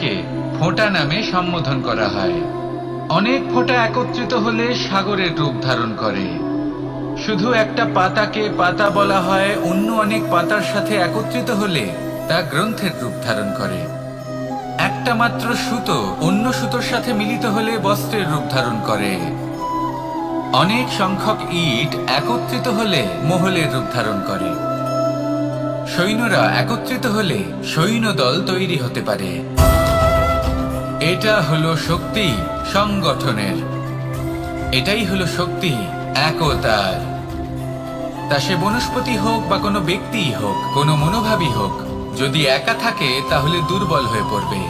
পাতাকে ফোঁটা নামে সম্বোধন করা হয়। অনেক ফোঁটা একত্রিত হলে সাগরের রূপ ধারণ করে। শুধু একটা পাতাকে পাতা বলা হয়, অন্য অনেক পাতার সাথে একত্রিত হলে তা গ্রন্থের রূপ ধারণ করে। একটা মাত্র সুতো অন্য সুতোর সাথে মিলিত হলে বস্ত্রের রূপ ধারণ করে। অনেক সংখ্যক ইট একত্রিত হলে মহলের রূপ ধারণ করে। সৈন্যরা একত্রিত হলে সৈন্যদল তৈরি হতে পারে। এটা হলো শক্তি সংগঠনের, এটাই হলো শক্তি একতার। তা সে বনস্পতি হোক বা কোনো ব্যক্তিই হোক, কোনো মনোভাবই হোক, যদি একা থাকে তাহলে দুর্বল হয়ে পড়বে।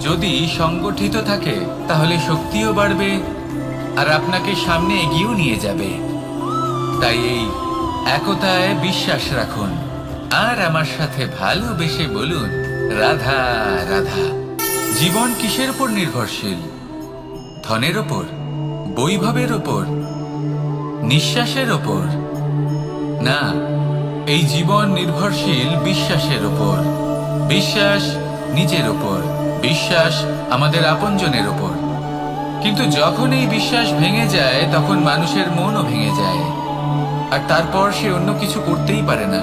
যদি সংগঠিত থাকে তাহলে শক্তিও বাড়বে আর আপনাকে সামনে এগিয়েও নিয়ে যাবে। তাই এই একতায় বিশ্বাস রাখুন আর আমার সাথে ভালোবেসে বলুন, রাধা রাধা। জীবন কিসের উপর নির্ভরশীল? ধনের ওপর, বৈভবের ওপর, নিঃশ্বাসের ওপর? না, এই জীবন নির্ভরশীল বিশ্বাসের ওপর। বিশ্বাস নিজের ওপর, বিশ্বাস আমাদের আপনজনের ওপর। কিন্তু যখন এই বিশ্বাস ভেঙে যায় তখন মানুষের মনও ভেঙে যায়, আর তারপর সে অন্য কিছু করতেই পারে না।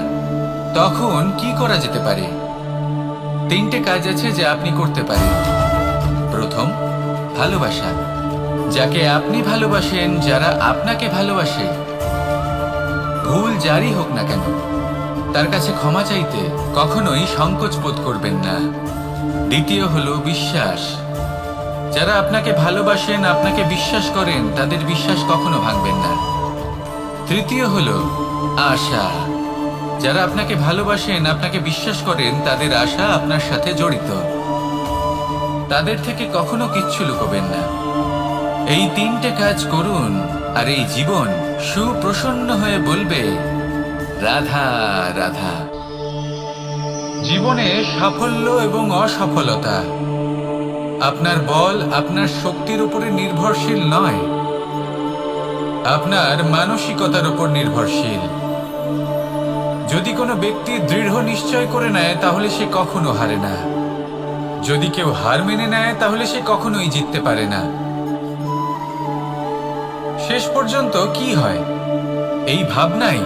তখন কি করা যেতে পারে? 3টে কাজ আছে যা আপনি করতে পারেন। প্রথম, ভালোবাসা। যাকে আপনি ভালোবাসেন, যারা আপনাকে ভালোবাসে, ভুল যারই হোক না কেন, তার কাছে ক্ষমা চাইতে কখনোই সংকোচ বোধ করবেন না। দ্বিতীয় হলো বিশ্বাস। যারা আপনাকে ভালোবাসেন, আপনাকে বিশ্বাস করেন, তাদের বিশ্বাস কখনো ভাঙবেন না। তৃতীয় হলো আশা। যারা আপনাকে ভালোবাসেন, আপনাকে বিশ্বাস করেন, তাদের আশা আপনার সাথে জড়িত। তাদের থেকে কখনো কিচ্ছু লুকোবেন না। এই 3টে কাজ করুন আর এই জীবন সুপ্রসন্ন হয়ে বলবে, রাধা রাধা। জীবনে সাফল্য এবং অসফলতা আপনার বল, আপনার শক্তির উপরে নির্ভরশীল নয়, আপনার মানসিকতার উপর নির্ভরশীল। যদি কোনো ব্যক্তি দৃঢ় নিশ্চয় করে নেয় তাহলে সে কখনো হারে না। যদি কেউ হার মেনে নেয় তাহলে সে কখনোই জিততে পারে না। শেষ পর্যন্ত কি হয়? এই ভাবনাই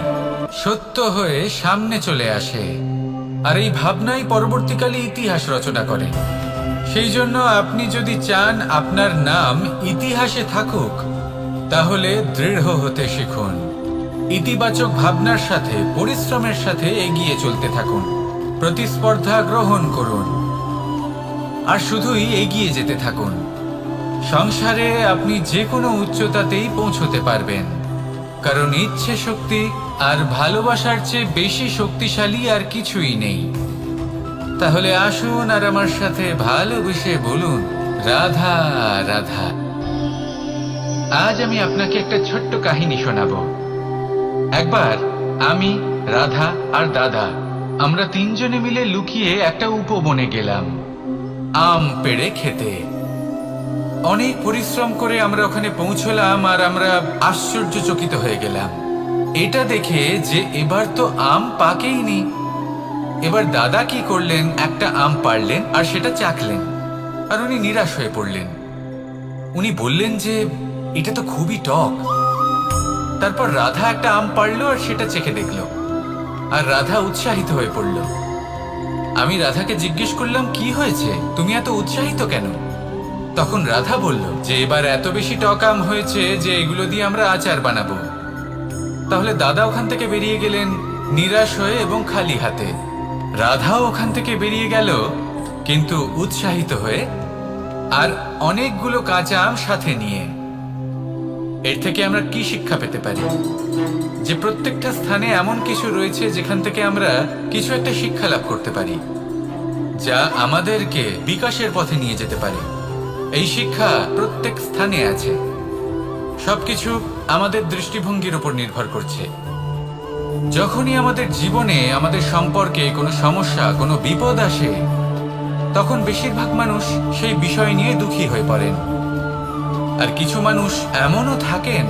সত্য হয়ে সামনে চলে আসে, আর এই ভাবনাই পরবর্তীকালে ইতিহাস রচনা করে। সেই জন্য আপনি যদি চান আপনার নাম ইতিহাসে থাকুক, তাহলে দৃঢ় হতে শিখুন। ইতিবাচক ভাবনার সাথে, পরিশ্রমের সাথে এগিয়ে চলতে থাকুন। প্রতিস্পর্ধা গ্রহণ করুন আর শুধুই এগিয়ে যেতে থাকুন। সংসারে আপনি যে কোনো উচ্চতাতেই পৌঁছতে পারবেন, কারণ ইচ্ছে শক্তি আর ভালোবাসার চেয়ে বেশি শক্তিশালী আর কিছুই নেই। তাহলে আসুন আর আমার সাথে ভালোবেসে বলুন, রাধা রাধা। আজ আমি আপনাকে একটা ছোট্ট কাহিনী শোনাবো। একবার আমি, রাধা আর দাদা, আমরা 3 জনে মিলে লুকিয়ে একটা উপবনে গেলাম আম পেড়ে খেতে। অনেক পরিশ্রম করে আমরা ওখানে পৌঁছলাম আর আমরা আশ্চর্যচকিত হয়ে গেলাম এটা দেখে যে এবার তো আম পাকেইনি। এবার দাদা কি করলেন, একটা আম পাড়লেন আর সেটা চাখলেন, আর উনি নিরাশ হয়ে পড়লেন। উনি বললেন যে এটা তো খুবই টক। তারপর রাধা একটা আম পাড়লো আর সেটা চেখে দেখলো, আর রাধা উৎসাহিত হয়ে পড়ল। আমি রাধাকে জিজ্ঞেস করলাম, কি হয়েছে, তুমি এত উৎসাহিত কেন? তখন রাধা বলল যে এবার এত বেশি টক আম হয়েছে যে এগুলো দিয়ে আমরা আচার বানাবো। তাহলে দাদা ওখান থেকে বেরিয়ে গেলেন নিরাশ হয়ে এবং খালি হাতে। রাধাও ওখান থেকে বেরিয়ে গেল কিন্তু উৎসাহিত হয়ে, আর অনেকগুলো কাঁচা আম সাথে নিয়ে। এর থেকে আমরা কি শিক্ষা পেতে পারি? যে প্রত্যেকটা স্থানে এমন কিছু রয়েছে যেখান থেকে আমরা কিছু একটা শিক্ষা লাভ করতে পারি, যা আমাদেরকে বিকাশের পথে নিয়ে যেতে পারে। এই শিক্ষা প্রত্যেক স্থানে আছে। সবকিছু আমাদের দৃষ্টিভঙ্গির উপর নির্ভর করছে। যখনই আমাদের জীবনে, আমাদের সম্পর্কে কোনো সমস্যা, কোনো বিপদ আসে, তখন বেশিরভাগ মানুষ সেই বিষয় নিয়ে দুঃখী হয়ে পড়েন। আর কিছু মানুষ এমনও থাকেন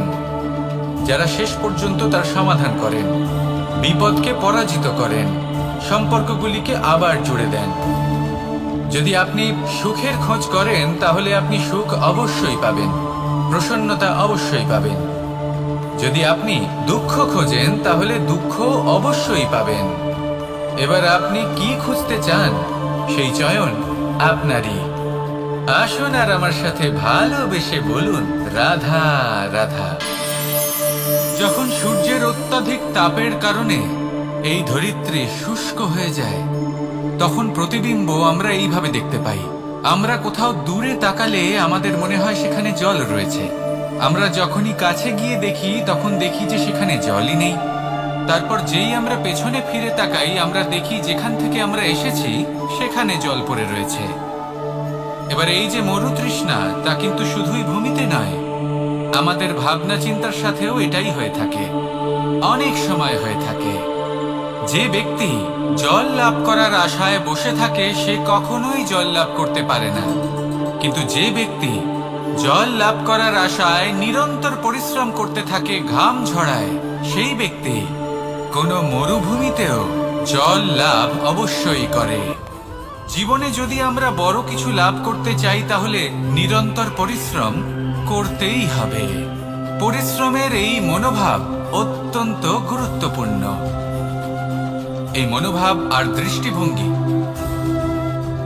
যারা শেষ পর্যন্ত তার সমাধান করেন, বিপদকে পরাজিত করেন, সম্পর্কগুলিকে আবার জুড়ে দেন। যদি আপনি সুখের খোঁজ করেন তাহলে আপনি সুখ অবশ্যই পাবেন, প্রসন্নতা অবশ্যই পাবেন। যদি আপনি দুঃখ খোঁজেন তাহলে দুঃখ অবশ্যই পাবেন। এবার আপনি কি খুঁজতে চান সেই চয়ন আপনারই। আসুন আর আমার সাথে ভালোবেসে বলুন রাধা রাধা। যখন সূর্যের অত্যাধিক তাপের কারণে এই ধরিত্রী শুষ্ক হয়ে যায়, তখন প্রতিবিম্ব আমরা এইভাবে দেখতে পাই। আমরা কোথাও দূরে তাকালে আমাদের মনে হয় সেখানে জল রয়েছে। আমরা যখনই কাছে গিয়ে দেখি তখন দেখি যে সেখানে জলই নেই। তারপর যেই আমরা পেছনে ফিরে তাকাই আমরা দেখি যেখান থেকে আমরা এসেছি সেখানে জল পড়ে রয়েছে। এবার এই যে মরুতৃষ্ণা, তা কিন্তু শুধুই ভূমিতে নয়, আমাদের ভাবনা চিন্তার সাথেও এটাই হয়ে থাকে, অনেক সময় হয়ে থাকে। যে ব্যক্তি জল লাভ করার আশায় বসে থাকে সে কখনোই জল লাভ করতে পারে না। কিন্তু যে ব্যক্তি জল লাভ করার আশায় নিরন্তর পরিশ্রম করতে থাকে, ঘাম ঝরায়, সেই ব্যক্তি কোনো মরুভূমিতেও জল লাভ অবশ্যই করে। জীবনে যদি আমরা বড় কিছু লাভ করতে চাই তাহলে নিরন্তর পরিশ্রম করতেই হবে। পরিশ্রমের এই মনোভাব অত্যন্ত গুরুত্বপূর্ণ। এই মনোভাব আর দৃষ্টিভঙ্গি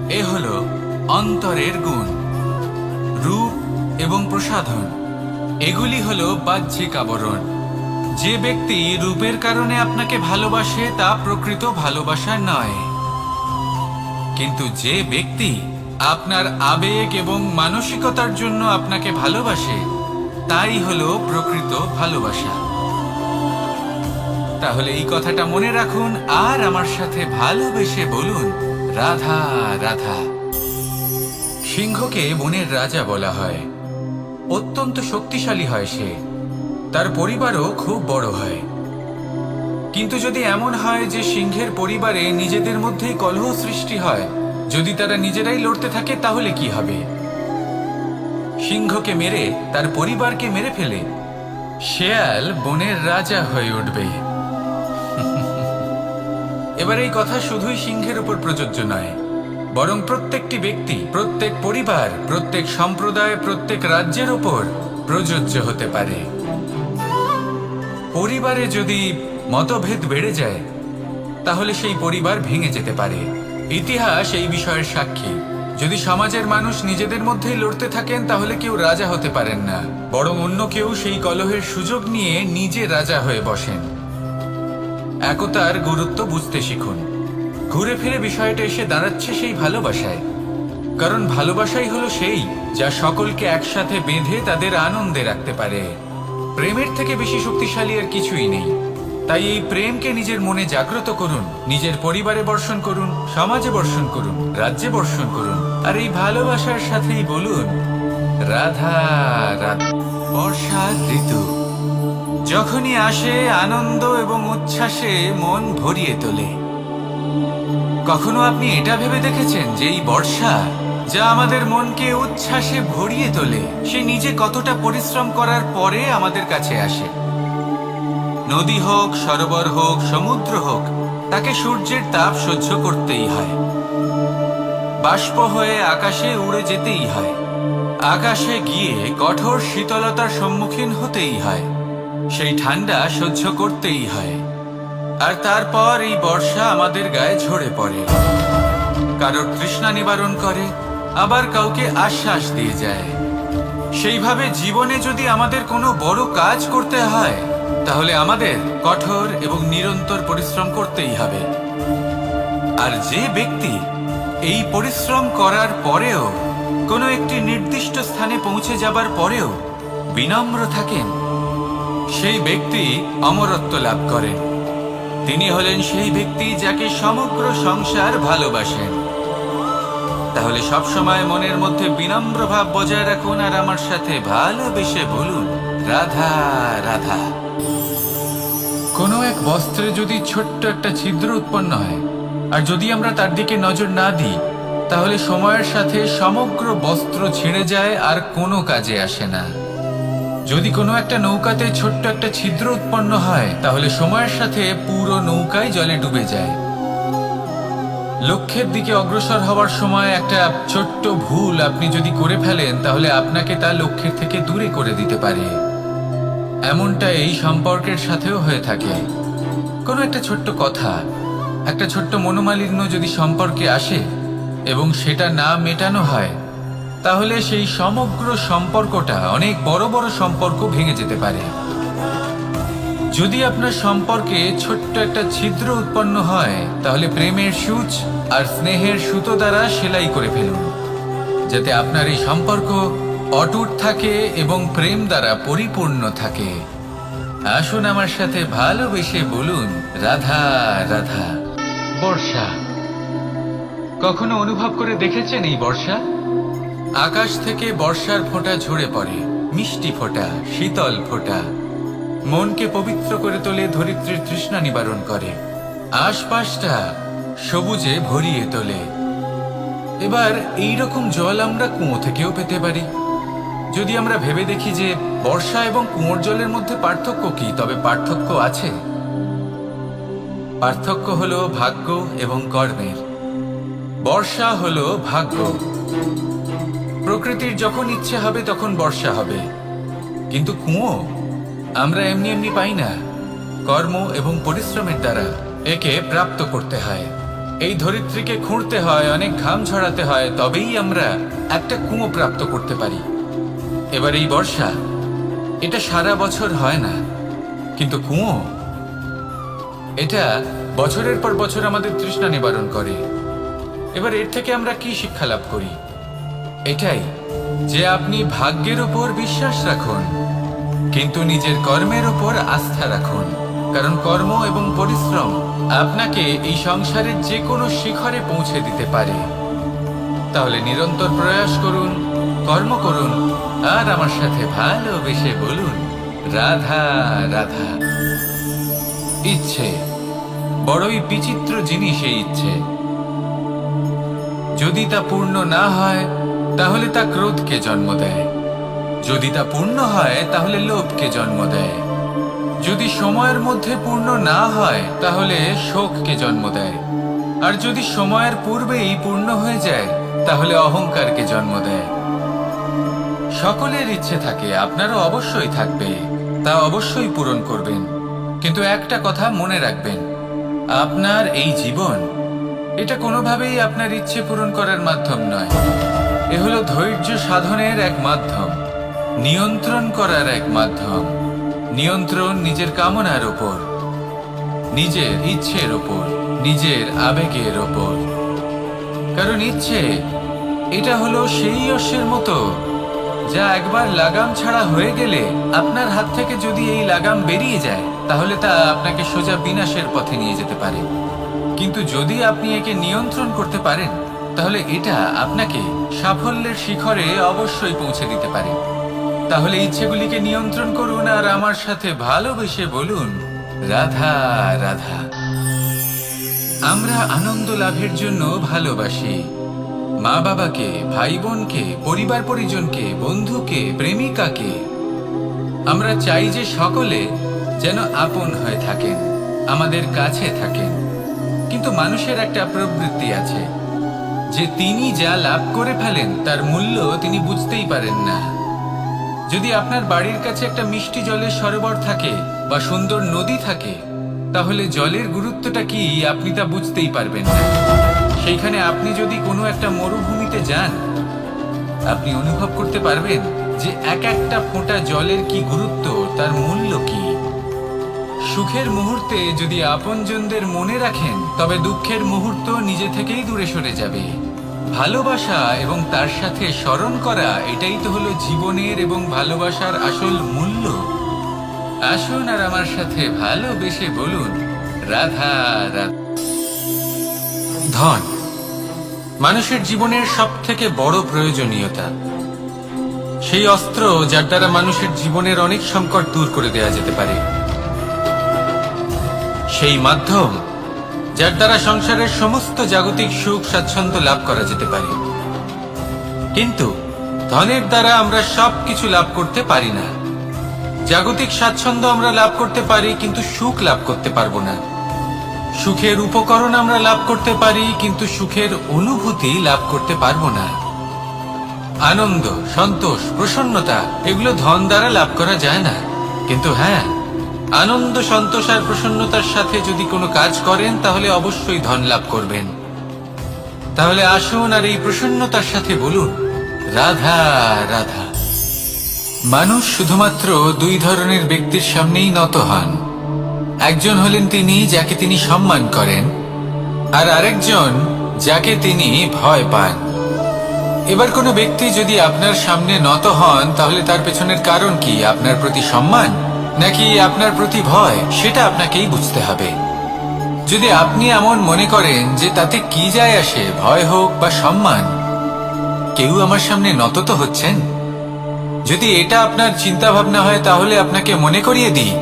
এ হলো অন্তরের গুণ। রূপ এবং প্রসাধন এগুলি হলো বাহ্যিক আবরণ। যে ব্যক্তি রূপের কারণে আপনাকে ভালোবাসে তা প্রকৃত ভালোবাসা নয়। কিন্তু যে ব্যক্তি আপনার আবেগ এবং মানসিকতার জন্য আপনাকে ভালোবাসে তাই হলো প্রকৃত ভালোবাসা। তাহলে এই কথাটা মনে রাখুন আর আমার সাথে ভালোবেসে বলুন রাধা রাধা। সিংহকে বনের রাজা বলা হয়। অত্যন্ত শক্তিশালী হয় সে, তার পরিবারও খুব বড় হয়। কিন্তু যদি এমন হয় যে সিংহের পরিবারে নিজেদের মধ্যেই কলহ সৃষ্টি হয়, যদি তারা নিজেরাই লড়তে থাকে তাহলে কি হবে? সিংহকে মেরে তার পরিবারকে মেরে ফেলে শেয়াল বনের রাজা হয়ে উঠবে। এবার এই কথা শুধুই সিংহের উপর প্রযোজ্য নয়, বরং প্রত্যেকটি ব্যক্তি, প্রত্যেক পরিবার, প্রত্যেক সম্প্রদায়, প্রত্যেক রাজ্যের উপর প্রযোজ্য হতে পারে। পরিবারে যদি মতভেদ বেড়ে যায় তাহলে সেই পরিবার ভেঙে যেতে পারে। ইতিহাস এই বিষয়ের সাক্ষী। যদি সমাজের মানুষ নিজেদের মধ্যেই লড়তে থাকেন তাহলে কেউ রাজা হতে পারেন না, বরং অন্য কেউ সেই কলহের সুযোগ নিয়ে নিজে রাজা হয়ে বসেন। একতার গুরুত্ব বুঝতে শিখুন। ঘুরে ফিরে বিষয়টা এসে দাঁড়াচ্ছে সেই ভালোবাসায়, কারণ ভালোবাসাই হলো সেই যা সকলকে একসাথে বেঁধে তাদের আনন্দে রাখতে পারে। প্রেমের থেকে বেশি শক্তিশালী আর কিছুই নেই। তাই এই প্রেমকে নিজের মনে জাগ্রত করুন, নিজের পরিবারে বর্ষণ করুন, সমাজে বর্ষণ করুন, রাজ্যে বর্ষণ করুন, আর এই ভালোবাসার সাথেই বলুন রাধা রাধা। বর্ষার ঋতু যখনই আসে আনন্দ এবং উচ্ছ্বাসে মন ভরিয়ে তোলে। কখনো আপনি এটা ভেবে দেখেছেন যে এই বর্ষা যা আমাদের মনকে উচ্ছ্বাসে ভরিয়ে তোলে সে নিজে কতটা পরিশ্রম করার পরে আমাদের কাছে আসে? নদী হোক, সরোবর হোক, সমুদ্র হোক, তাকে সূর্যের তাপ সহ্য করতেই হয়। বাষ্প হয়ে আকাশে উড়ে যেতেই হয়। আকাশে গিয়ে কঠোর শীতলতার সম্মুখীন হতেই হয়। সেই ঠান্ডা সহ্য করতেই হয়। আর তারপর এই বর্ষা আমাদের গায়ে ঝরে পড়ে, কারোর তৃষ্ণা নিবারণ করে, আবার কাউকে আশ্বাস দিয়ে যায়। সেইভাবে জীবনে যদি আমাদের কোনো বড় কাজ করতে হয় তাহলে আমাদের কঠোর এবং নিরন্তর পরিশ্রম করতেই হবে। আর যে ব্যক্তি এই পরিশ্রম করার পরেও কোনো একটি নির্দিষ্ট স্থানে পৌঁছে যাবার পরেও বিনম্র থাকেন, সেই ব্যক্তি অমরত্ব লাভ করেন। তিনি হলেন সেই ব্যক্তি যাকে সমগ্র সংসার ভালোবাসেন। তাহলে সব সময় মনের মধ্যে বিনম্র ভাব বজায় রাখুন আর আমার সাথে ভালোবেসে বলুন রাধা রাধা। কোনো এক বস্ত্রে যদি ছোট্ট একটা ছিদ্র উৎপন্ন হয় আর যদি আমরা তার দিকে নজর না দিই তাহলে সময়ের সাথে সমগ্র বস্ত্র ছিঁড়ে যায় আর কোনো কাজে আসে না। যদি কোনো একটা নৌকাতে ছোট্ট একটা ছিদ্র উৎপন্ন হয় তাহলে সময়ের সাথে পুরো নৌকাই জলে ডুবে যায়। লক্ষ্যের দিকে অগ্রসর হওয়ার সময় একটা ছোট্ট ভুল আপনি যদি করে ফেলেন, তাহলে আপনাকে তা লক্ষ্যের থেকে দূরে করে দিতে পারে। এমনটা এই সম্পর্কের সাথেও হয়ে থাকে। কোনো একটা ছোট্ট কথা, একটা ছোট্ট মনোমালিন্য যদি সম্পর্কে আসে এবং সেটা না মেটানো হয়, তাহলে সেই সমগ্র সম্পর্কটা অনেক বড় বড় সম্পর্ক ভেঙে যেতে পারে। যদি আপনার সম্পর্কে ছোট্ট একটা ছিদ্র উৎপন্ন হয়, তাহলে প্রেমের সূচ আর স্নেহের সুতো দ্বারা সেলাই করে ফেলুন, যাতে আপনার এই সম্পর্ক অটুট থাকে এবং প্রেম দ্বারা পরিপূর্ণ থাকে। আসুন আমার সাথে ভালোবেসে বলুন, রাধা রাধা। বর্ষা। কখনো অনুভব করে দেখেছেন এই বর্ষা? আকাশ থেকে বর্ষার ফোঁটা ঝরে পড়ে, মিষ্টি ফোঁটা, শীতল ফোঁটা, মনকে পবিত্র করে তোলে, ধরিত্রীর তৃষ্ণা নিবারণ করে, আশপাশটা সবুজে ভরিয়ে তোলে। এবার এই রকম জল আমরা কুয়ো থেকেও পেতে পারি। যদি আমরা ভেবে দেখি যে বর্ষা এবং কুয়োর জলের মধ্যে পার্থক্য কি, তবে পার্থক্য আছে। পার্থক্য হলো ভাগ্য এবং কর্মের। বর্ষা হলো ভাগ্য। প্রকৃতির যখন ইচ্ছে হবে তখন বর্ষা হবে, কিন্তু কুয়ো আমরা এমনি এমনি পাই না। কর্ম এবং পরিশ্রমের দ্বারা একে প্রাপ্ত করতে হয়। এই ধরিত্রীকে খুঁড়তে হয়, অনেক ঘাম ঝরাতে হয়, তবেই আমরা একটা কুয়ো প্রাপ্ত করতে পারি। এবার এই বর্ষা, এটা সারা বছর হয় না, কিন্তু কুয়ো এটা বছরের পর বছর আমাদের তৃষ্ণা নিবারণ করে। এবার এর থেকে আমরা কি শিক্ষা লাভ করি? এটাই যে আপনি ভাগ্যের উপর বিশ্বাস রাখুন, কিন্তু নিজের কর্মের উপর আস্থা রাখুন। কারণ কর্ম এবং পরিশ্রম আপনাকে এই সংসারের যে কোনো শিখরে পৌঁছে দিতে পারে। তাহলে নিরন্তর প্রয়াস করুন, কর্ম করুন, আর আমার সাথে ভালোবেসে বলুন, রাধা রাধা। ইচ্ছে বড়ই বিচিত্র জিনিস। এই ইচ্ছে যদি তা পূর্ণ না হয়, তাহলে তা ক্রোধকে জন্ম দেয়। যদি তা পূর্ণ হয়, তাহলে লোভকে জন্ম দেয়। যদি সময়ের মধ্যে পূর্ণ না হয়, তাহলে শোককে জন্ম দেয়। আর যদি সময়ের পূর্বেই পূর্ণ হয়ে যায়, তাহলে অহংকারকে জন্ম দেয়। সকলের ইচ্ছে থাকে, আপনারও অবশ্যই থাকবে, তা অবশ্যই পূরণ করবেন। কিন্তু একটা কথা মনে রাখবেন, আপনার এই জীবন, এটা কোনোভাবেই আপনার ইচ্ছে পূরণ করার মাধ্যম নয়। এ হলো ধৈর্য সাধনের এক মাধ্যম, নিয়ন্ত্রণ করার এক মাধ্যম। নিয়ন্ত্রণ নিজের কামনার ওপর, নিজের ইচ্ছের ওপর, নিজের আবেগের ওপর। কারণ ইচ্ছে এটা হলো সেই অশ্বের মতো, যা একবার লাগাম ছাড়া হয়ে গেলে, আপনার হাত থেকে যদি এই লাগাম বেরিয়ে যায়, তাহলে তা আপনাকে সোজা বিনাশের পথে নিয়ে যেতে পারে। কিন্তু যদি আপনি একে নিয়ন্ত্রণ করতে পারেন, তাহলে এটা আপনাকে সাফল্যের শিখরে অবশ্যই পৌঁছে দিতে পারে। তাহলে ইচ্ছেগুলিকে নিয়ন্ত্রণ করুন, আর আমার সাথে ভালোবেসে বলুন, রাধা রাধা। আমরা আনন্দ লাভের জন্য ভালোবাসি মা বাবাকে, ভাই বোনকে, পরিবার পরিজনকে, বন্ধুকে, প্রেমিকাকে। আমরা চাই যে সকলে যেন আপন হয়ে থাকেন, আমাদের কাছে থাকেন। কিন্তু মানুষের একটা প্রবৃত্তি আছে যে তিনি যা লাভ করে ফেলেন তার মূল্য তিনি বুঝতেই পারেন না। যদি আপনার বাড়ির কাছে একটা মিষ্টি জলের সরোবর থাকে বা সুন্দর নদী থাকে, তাহলে জলের গুরুত্বটা কি আপনি তা বুঝতেই পারবেন না। সেইখানে আপনি যদি কোনো একটা মরুভূমিতে যান, আপনি অনুভব করতে পারবেন যে এক একটা ফোঁটা জলের কি গুরুত্ব, তার মূল্য কি। সুখের মুহূর্তে যদি আপনজনদের মনে রাখেন, তবে দুঃখের মুহূর্ত নিজে থেকেই দূরে সরে যাবে। ভালোবাসা এবং তার সাথে স্মরণ করা, এটাই তো হলো জীবনের এবং ভালোবাসার আসল মূল্য। আসুন আর আমার সাথে ভালোবেসে বলুন, রাধা রাধা। ধন মানুষের জীবনের সব থেকে বড় প্রয়োজনীয়তা, সেই অস্ত্র যার দ্বারা মানুষের জীবনের অনেক সংকট দূর করে দেওয়া যেতে পারে, সেই মাধ্যম যার দ্বারা সংসারের সমস্ত জাগতিক সুখ স্বাচ্ছন্দ্য লাভ করা যেতে পারে। কিন্তু ধনের দ্বারা আমরা সবকিছু লাভ করতে পারি না। জাগতিক স্বাচ্ছন্দ্য আমরা লাভ করতে পারি, কিন্তু সুখ লাভ করতে পারবো না। সুখের উপকরণ আমরা লাভ করতে পারি, কিন্তু সুখের অনুভূতি লাভ করতে পারবো না। আনন্দ, সন্তোষ, প্রসন্নতা এগুলো ধন দ্বারা লাভ করা যায় না। কিন্তু হ্যাঁ, আনন্দ, সন্তোষ আর প্রসন্নতার সাথে যদি কোনো কাজ করেন তাহলে অবশ্যই ধন লাভ করবেন। তাহলে আসুন আর এই প্রসন্নতার সাথে বলুন, রাধা রাধা। মানুষ শুধুমাত্র দুই ধরনের ব্যক্তির সামনেই নত হন। একজন হলেন তিনি যাকে তিনি সম্মান করেন, আর আরেকজন যাকে তিনি ভয় পান। এবার কোনো ব্যক্তি যদি আপনার সামনে নত হন তাহলে তার পেছনের কারণ কি? আপনার প্রতি সম্মান নাকি আপনার প্রতি ভয়? সেটা আপনাকেই বুঝতে হবে। যদি আপনি এমন মনে করেন যে তাতে কি যায় আসে, ভয় হোক বা সম্মান, কেউ আমার সামনে নত তো হচ্ছেন, যদি এটা আপনার চিন্তা ভাবনা হয় তাহলে আপনাকে মনে করিয়ে দিই,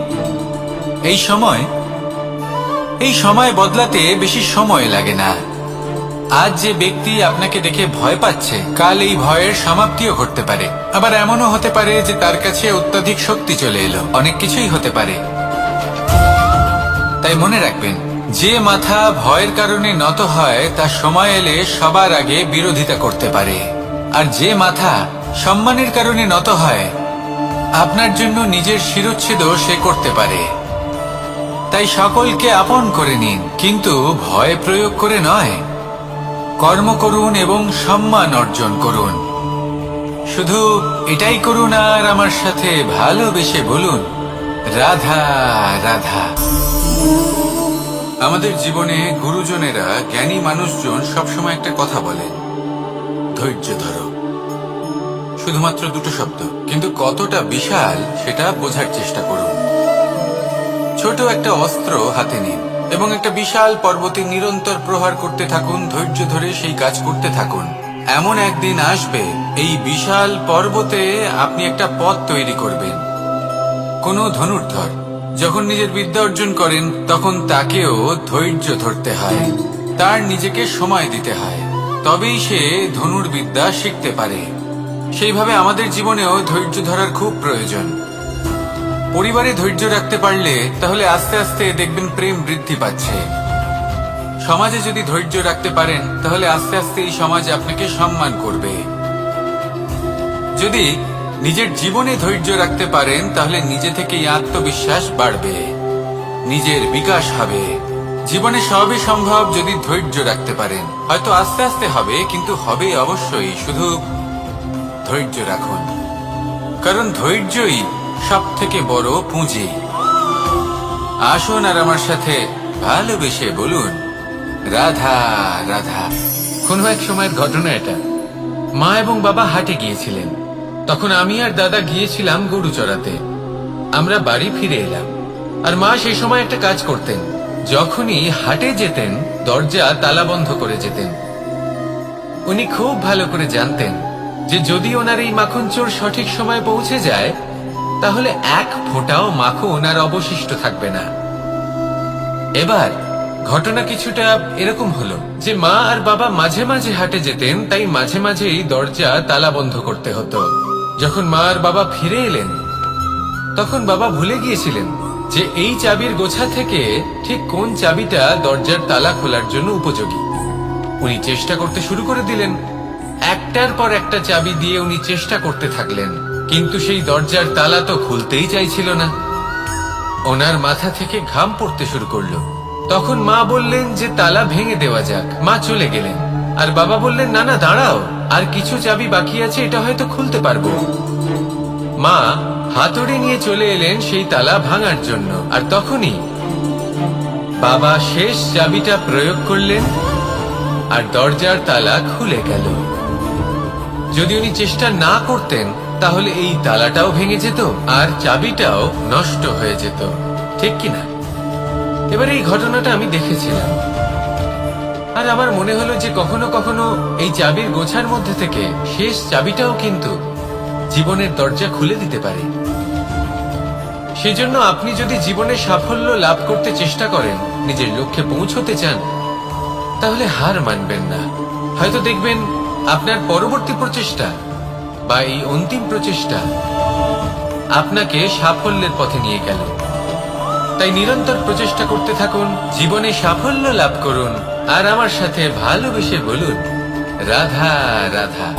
এই সময় বদলাতে বেশি সময় লাগে না। আজ যে ব্যক্তি আপনাকে দেখে ভয় পাচ্ছে, কাল এই ভয়ের সমাপ্তিও ঘটতে পারে। আবার এমনও হতে পারে যে তার কাছে অত্যধিক শক্তি চলে এলো। অনেক কিছুই হতে পারে। তাই মনে রাখবেন, যে মাথা ভয়ের কারণে নত হয় তা সময় এলে সবার আগে বিরোধিতা করতে পারে, আর যে মাথা সম্মানের কারণে নত হয় আপনার জন্য নিজের শিরচ্ছেদও সে করতে পারে। তাই সকলকে আপন করে নিন, কিন্তু ভয় প্রয়োগ করে নয়। কর্ম করুন এবং সম্মান অর্জন করুন। শুধু এটাই করুন আর আমার সাথে ভালোবেসে বলুন, রাধা রাধা। আমাদের জীবনে গুরুজনেরা, জ্ঞানী মানুষজন সবসময় একটা কথা বলেন, ধৈর্য ধরো। শুধুমাত্র দুটো শব্দ, কিন্তু কতটা বিশাল সেটা বোঝার চেষ্টা করুন। ছোট একটা অস্ত্র হাতে নিন এবং একটা বিশাল পর্বতে নিরন্তর প্রহার করতে থাকুন। ধৈর্য ধরে সেই কাজ করতে থাকুন। এমন একদিন আসবে, এই বিশাল পর্বতে আপনি একটা পথ তৈরি করবেন। কোনো ধনুর্ধর যখন নিজের বিদ্যা অর্জন করেন তখন তাকেও ধৈর্য ধরতে হয়, তার নিজেকে সময় দিতে হয়, তবেই সে ধনুর্বিদ্যা শিখতে পারে। সেইভাবে আমাদের জীবনেও ধৈর্য ধরার খুব প্রয়োজন। পরিবারে ধৈর্য রাখতে পারলে তাহলে আস্তে আস্তে দেখবেন প্রেম বৃদ্ধি পাচ্ছে। সমাজে যদি ধৈর্য রাখতে পারেন তাহলে আস্তে আস্তে এই সমাজ আপনাকে সম্মান করবে। যদি নিজের জীবনে ধৈর্য রাখতে পারেন তাহলে নিজে থেকেই আত্মবিশ্বাস বাড়বে, নিজের বিকাশ হবে। জীবনে সবই সম্ভব যদি ধৈর্য রাখতে পারেন। হয়তো আস্তে আস্তে হবে, কিন্তু হবে অবশ্যই। শুধু ধৈর্য রাখুন, কারণ ধৈর্যই সব থেকে বড় পুঁজি। আসুন আর আমার সাথে ভালোবেসে বলুন, রাধা রাধা। কোনো এক সময়ের ঘটনা এটা। মা এবং বাবা হাটে গিয়েছিলেন। তখন আমি আর দাদা গিয়েছিলাম গরু চড়াতে। আমরা বাড়ি ফিরে এলাম, আর মা সেই সময় একটা কাজ করতেন। যখনই হাটে যেতেন দরজা তালা বন্ধ করে যেতেন। উনি খুব ভালো করে জানতেন যে যদি ওনার এই মাখন চোর সঠিক সময় পৌঁছে যায় তাহলে এক ফোঁটাও মাখন আর অবশিষ্ট থাকবে না। এবার ঘটনা কিছুটা এরকম হলো যে মা আর বাবা মাঝে মাঝে হাটে যেতেন, তাই মাঝে মাঝেই দরজা তালা বন্ধ করতে হতো। যখন মা আর বাবা ফিরে এলেন তখন বাবা ভুলে গিয়েছিলেন যে এই চাবির গোছা থেকে ঠিক কোন চাবিটা দরজার তালা খোলার জন্য উপযোগী। উনি চেষ্টা করতে শুরু করে দিলেন। একটার পর একটা চাবি দিয়ে উনি চেষ্টা করতে থাকলেন, কিন্তু সেই দরজার তালা তো খুলতেই চাইছিল না। ওনার মাথা থেকে ঘাম পড়তে শুরু করলো। তখন মা বললেন যে তালা ভেঙে দেওয়া যাক। মা চলে গেলেন, আর বাবা বললেন, না না দাঁড়াও, আর কিছু চাবি বাকি আছে, এটা হয়তো খুলতে পারবো। মা হাতুড়ি নিয়ে চলে এলেন সেই তালা ভাঙার জন্য, আর তখনই বাবা শেষ চাবিটা প্রয়োগ করলেন আর দরজার তালা খুলে গেল। যদি উনি চেষ্টা না করতেন তাহলে এই তালাটাও ভেঙে যেত আর চাবিটাও নষ্ট হয়ে যেত, ঠিক কিনা? এবার এই ঘটনাটা আমি দেখেছিলাম, আর আমার মনে হলো যে কখনো কখনো এই চাবির গোছার মধ্যে থেকে শেষ চাবিটাও কিন্তু জীবনের দরজা খুলে দিতে পারে। সেজন্য আপনি যদি জীবনে সাফল্য লাভ করতে চেষ্টা করেন, নিজের লক্ষ্যে পৌঁছতে চান, তাহলে হার মানবেন না। হয়তো দেখবেন আপনার পরবর্তী প্রচেষ্টা বা এই অন্তিম প্রচেষ্টা আপনাকে সাফল্যের পথে নিয়ে গেল। তাই নিরন্তর প্রচেষ্টা করতে থাকুন, জীবনে সাফল্য লাভ করুন, আর আমার সাথে ভালোবেসে বলুন, রাধা রাধা।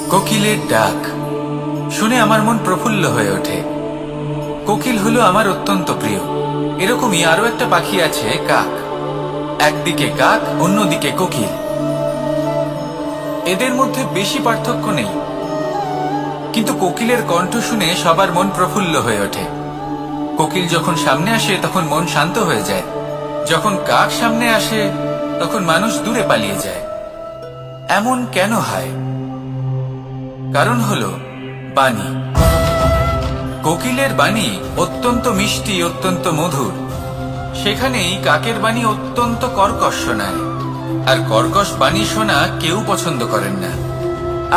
কোকিলের ডাক শুনে আমার মন প্রফুল্ল হয়ে ওঠে। কোকিল হলো আমার অত্যন্ত প্রিয়। এরকমই আরো একটা পাখি আছে, কাক। একদিকে কাক, অন্যদিকে কোকিল। এদের মধ্যে বেশি পার্থক্য নেই, কিন্তু কোকিলের কণ্ঠ শুনে সবার মন প্রফুল্ল হয়ে ওঠে। কোকিল যখন সামনে আসে তখন মন শান্ত হয়ে যায়, যখন কাক সামনে আসে তখন মানুষ দূরে পালিয়ে যায়। এমন কেন হয়? কারণ হলো বাণী। কোকিলের বাণী অত্যন্ত মিষ্টি, অত্যন্ত মধুর। সেখানেই কাকের বাণী অত্যন্ত কর্কশ শোনায়, আর কর্কশ বাণী শোনা কেউ পছন্দ করেন না।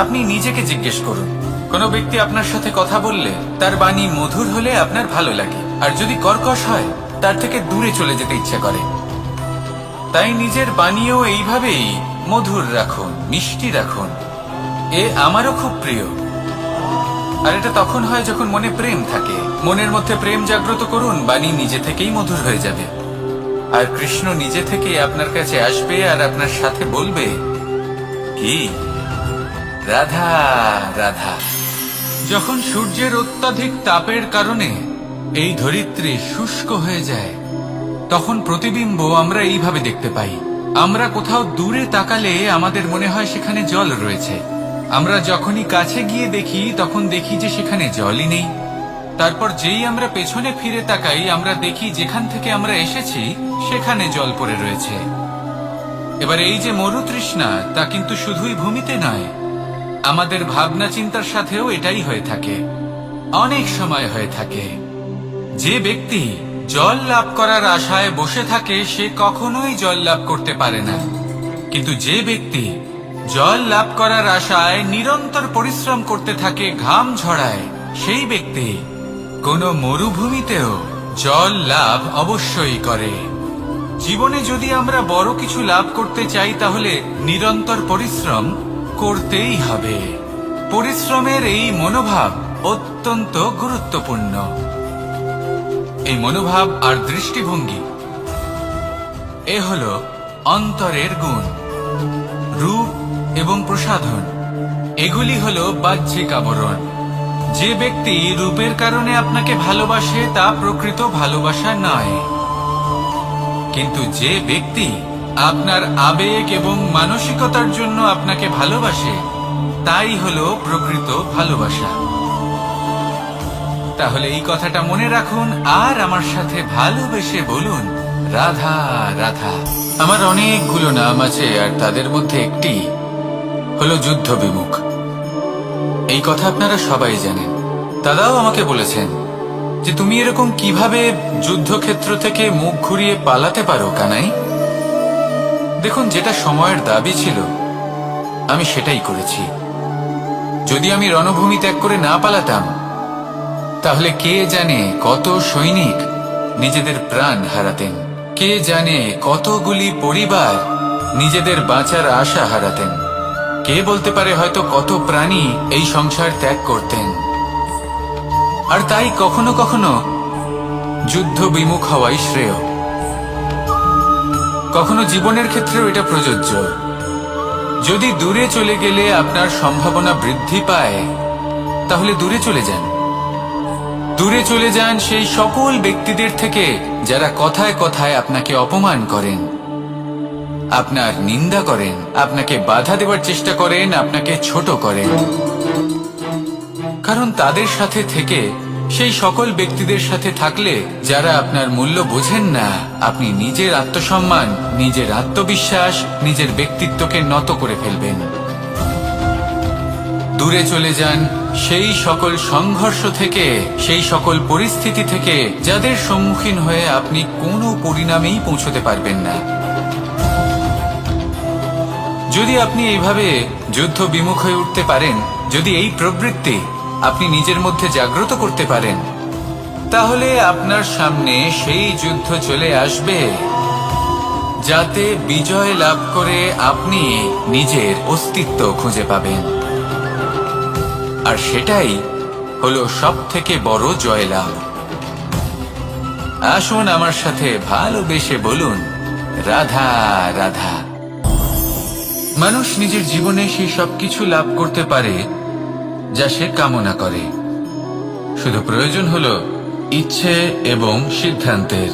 আপনি নিজেকে জিজ্ঞেস করুন, কোনো ব্যক্তি আপনার সাথে কথা বললে তার বাণী মধুর হলে আপনার ভালো লাগে, আর যদি কর্কশ হয় তার থেকে দূরে চলে যেতে ইচ্ছে করে। তাই নিজের বাণীও এইভাবেই মধুর রাখুন, মিষ্টি রাখুন। এ আমারও খুব প্রিয়। আর এটা তখন হয় যখন মনে প্রেম থাকে। মনের মধ্যে প্রেম জাগ্রত করুন, বাণী নিজে থেকেই মধুর হয়ে যাবে। আর কৃষ্ণ নিজে থেকে আপনার কাছে আসবে আর আপনার সাথে বলবে, কি রাধা রাধা। যখন সূর্যের অত্যাধিক তাপের কারণে এই ধরিত্রী শুষ্ক হয়ে যায়, তখন প্রতিবিম্ব আমরা এইভাবে দেখতে পাই। আমরা কোথাও দূরে তাকালে আমাদের মনে হয় সেখানে জল রয়েছে। আমরা যখনই কাছে গিয়ে দেখি তখন দেখি যে সেখানে জলই নেই। তারপর যেই আমরা পেছনে ফিরে তাকাই, আমরা দেখি যেখান থেকে আমরা এসেছি সেখানে জল পড়ে রয়েছে। এবার এই যে মরুতৃষ্ণা, তা কিন্তু শুধুই ভূমিতে নয়, আমাদের ভাবনা চিন্তার সাথেও এটাই হয়ে থাকে, অনেক সময় হয়ে থাকে। যে ব্যক্তি জল লাভ করার আশায় বসে থাকে সে কখনোই জল লাভ করতে পারে না। কিন্তু যে ব্যক্তি জল লাভ করার আশায় নিরন্তর পরিশ্রম করতে থাকে, ঘাম ঝরায়, সেই ব্যক্তি কোনো মরুভূমিতেও জল লাভ অবশ্যই করে। জীবনে যদি আমরা বড় কিছু লাভ করতে চাই তাহলে নিরন্তর পরিশ্রম করতেই হবে। পরিশ্রমের এই মনোভাব অত্যন্ত গুরুত্বপূর্ণ। এই মনোভাব আর দৃষ্টিভঙ্গি এ হলো অন্তরের গুণ। রূপ এবং প্রসাধন এগুলি হলো বাহ্যিক আবরণ। যে ব্যক্তি রূপের কারণে আপনাকে ভালোবাসে তা প্রকৃত ভালোবাসা নয়, কিন্তু যে ব্যক্তি আপনার আবেগ এবং মানসিকতার জন্য আপনাকে ভালোবাসে তাই হলো প্রকৃত ভালোবাসা। তাহলে এই কথাটা মনে রাখুন আর আমার সাথে ভালোবেসে বলুন, রাধা রাধা। আমার অনেকগুলো নাম আছে, আর তাদের মধ্যে একটি হলো যুদ্ধ বিমুখ। এই কথা আপনারা সবাই জানেন। দাদাও আমাকে বলেছেন যে তুমি এরকম কিভাবে যুদ্ধক্ষেত্র থেকে মুখ ঘুরিয়ে পালাতে পারো কানাই। দেখুন, যেটা সময়ের দাবি ছিল আমি সেটাই করেছি। যদি আমি রণভূমি ত্যাগ করে না পালাতাম তাহলে কে জানে কত সৈনিক নিজেদের প্রাণ হারাতেন, কে জানে কতগুলি পরিবার নিজেদের বাঁচার আশা হারাতেন, কে বলতে পারে হয়তো কত প্রাণী এই সংসার ত্যাগ করতেন। আর তাই কখনো কখনো যুদ্ধ বিমুখ হওয়াই শ্রেয়। কখনো জীবনের ক্ষেত্রেও এটা প্রযোজ্য। যদি দূরে চলে গেলে আপনার সম্ভাবনা বৃদ্ধি পায় তাহলে দূরে চলে যান। দূরে চলে যান সেই সকল ব্যক্তিদের থেকে যারা কথায় কথায় আপনাকে অপমান করেন, আপনার নিন্দা করেন, আপনাকে বাধা দেওয়ার চেষ্টা করেন, আপনাকে ছোট করেন। কারণ তাদের সাথে থেকে, সেই সকল ব্যক্তিদের সাথে থাকলে যারা আপনার মূল্য বোঝেন না, আপনি নিজের আত্মসম্মান, নিজের আত্মবিশ্বাস, নিজের ব্যক্তিত্বকে নত করে ফেলবেন। দূরে চলে যান সেই সকল সংঘর্ষ থেকে, সেই সকল পরিস্থিতি থেকে যাদের সম্মুখীন হয়ে আপনি কোনো পরিণামেই পৌঁছতে পারবেন না। যদি আপনি এইভাবে যুদ্ধ বিমুখ হয়ে উঠতে পারেন, যদি এই প্রবৃত্তি আপনি নিজের মধ্যে জাগ্রত করতে পারেন, তাহলে আপনার সামনে সেই যুদ্ধ চলে আসবে যাতে বিজয় লাভ করে আপনি নিজের অস্তিত্ব খুঁজে পাবেন। আর সেটাই হলো সবথেকে বড় জয়লাভ। আসুন আমার সাথে ভালোবেসে বলুন, রাধা রাধা। মানুষ নিজের জীবনে সেই সবকিছু লাভ করতে পারে যা সে কামনা করে। শুধু প্রয়োজন হলো ইচ্ছে এবং সিদ্ধান্তের।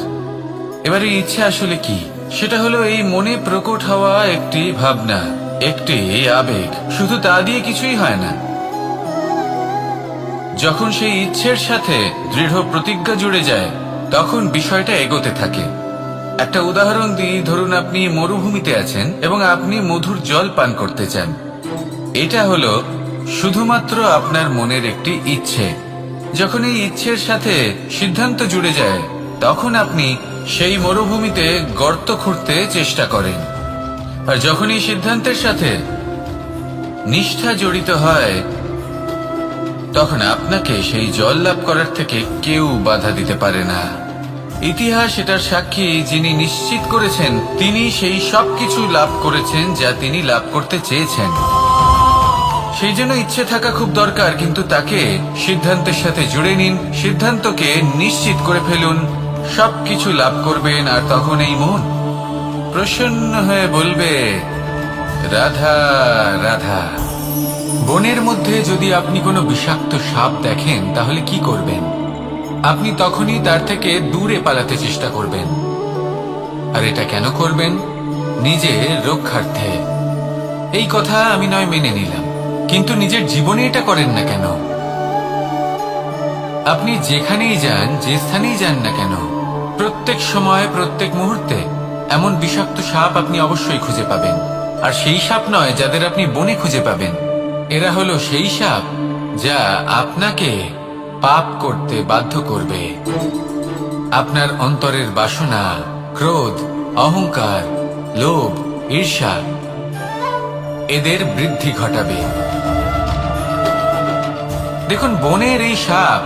এবারে ইচ্ছে আসলে কি? সেটা হলো এই মনে প্রকট হওয়া একটি ভাবনা, একটি আবেগ। শুধু তা দিয়ে কিছুই হয় না। যখন সেই ইচ্ছের সাথে দৃঢ় প্রতিজ্ঞা জুড়ে যায়, তখন বিষয়টা এগোতে থাকে। একটা উদাহরণ দিই, ধরুন আপনি মরুভূমিতে আছেন এবং আপনি মধুর জল পান করতে চান। এটা হলো শুধুমাত্র আপনার মনের একটি ইচ্ছে। যখন এই ইচ্ছের সাথে সিদ্ধান্ত জুড়ে যায়, তখন আপনি সেই মরুভূমিতে গর্ত খুঁড়তে চেষ্টা করেন। আর যখন এই সিদ্ধান্তের সাথে নিষ্ঠা জড়িত হয়, তখন আপনাকে সেই জল লাভ করার থেকে কেউ বাধা দিতে পারে না। ইতিহাস এটার সাক্ষী। যিনি নিশ্চিত করেছেন, তিনি সেই সবকিছু লাভ করেছেন যা তিনি লাভ করতে চেয়েছেন। সেই জন্য ইচ্ছে থাকা খুব দরকার, কিন্তু তাকে সিদ্ধান্তের সাথে জুড়ে নিন। সিদ্ধান্তকে নিশ্চিত করে ফেলুন, সবকিছু লাভ করবেন। আর তখন এই মন প্রসন্ন হয়ে বলবে, রাধা রাধা। বনের মধ্যে যদি আপনি কোনো বিষাক্ত সাপ দেখেন, তাহলে কি করবেন? আপনি তখনই তার থেকে দূরে পালাতে চেষ্টা করবেন। আর এটা কেন করবেন? নিজের রক্ষার্থে। এই কথা আমি নয় মেনে নিলাম, কিন্তু নিজের জীবনে এটা করেন না কেন? আপনি যেখানেই যান, যে স্থানেই যান না কেন, প্রত্যেক সময়, প্রত্যেক মুহূর্তে এমন বিষাক্ত সাপ আপনি অবশ্যই খুঁজে পাবেন। আর সেই সাপ নয় যাদের আপনি বনে খুঁজে পাবেন। এরা হলো সেই সাপ যা আপনাকে পাপ করতে বাধ্য করবে। আপনার অন্তরের বাসনা, ক্রোধ, অহংকার, লোভ, ঈর্ষা এদের বৃদ্ধি ঘটাবে। দেখুন, বনের এই সাপ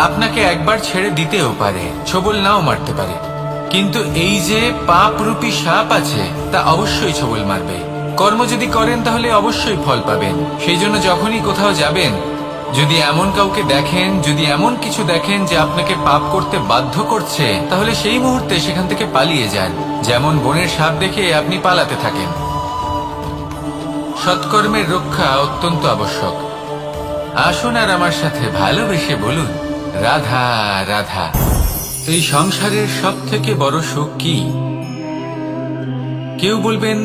আপনাকে একবার ছেড়ে দিতেও পারে, ছোবল নাও মারতে পারে, কিন্তু এই যে পাপরূপী সাপ আছে, তা অবশ্যই ছোবল মারবে। কর্ম যদি করেন তাহলে অবশ্যই ফল পাবেন। সেই জন্য যখনই কোথাও যাবেন, যদি এমন কাউকে দেখেন, যদি এমন কিছু দেখেন যে আপনাকে পাপ করতে বাধ্য করছে, তাহলে সেই মুহূর্তে সেখান থেকে পালিয়ে যান। যেমন বনের সাপ দেখে আপনি পালাতে থাকেন। সৎকর্মের রক্ষা অত্যন্ত আবশ্যক। আসুন আর আমার সাথে ভালোবেসে বলুন, রাধা রাধা। এই সংসারের সব থেকে বড় সুখ কি? কেউ বলবেন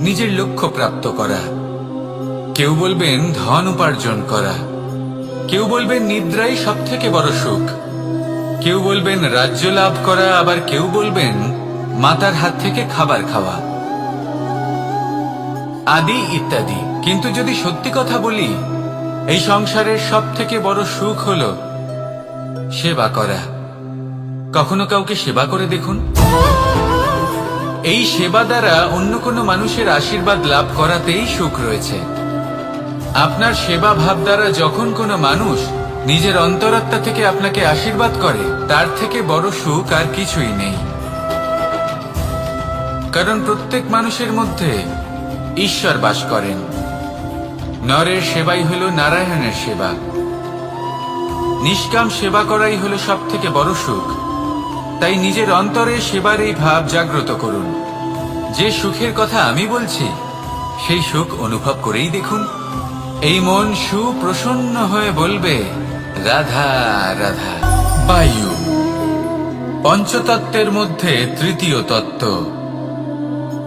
নিজের লক্ষ্য প্রাপ্ত করা, কেউ বলবেন ধন উপার্জন করা, কেউ বলবেন নিদ্রাই সব থেকে বড় সুখ, কেউ বলবেন রাজ্য লাভ করা, আবার কেউ বলবেন মাতার হাত থেকে খাবার খাওয়া, আদি ইত্যাদি। কিন্তু যদি সত্যি কথা বলি, এই সংসারের সব থেকে বড় সুখ হলো সেবা করা। কখনো কাউকে সেবা করে দেখুন। এই সেবা দ্বারা অন্য কোনো মানুষের আশীর্বাদ লাভ করাতেই সুখ রয়েছে। আপনার সেবা ভাব দ্বারা যখন কোনো মানুষ নিজের অন্তরাত্মা থেকে আপনাকে আশীর্বাদ করে, তার থেকে বড় সুখ আর কিছুই নেই। কারণ প্রত্যেক মানুষের মধ্যে ঈশ্বর বাস করেন। নরের সেবাই হলো নারায়ণের সেবা। নিষ্কাম সেবা করাই হলো সব থেকে বড় সুখ। তাই নিজের অন্তরে সেবার এই ভাব জাগ্রত করুন। যে সুখের কথা আমি বলছি, সেই সুখ অনুভব করেই দেখুন। এই মন সুপ্রসন্ন হয়ে বলবে, রাধা রাধা। বায়ু পঞ্চতত্ত্বের মধ্যে তৃতীয় তত্ত্ব।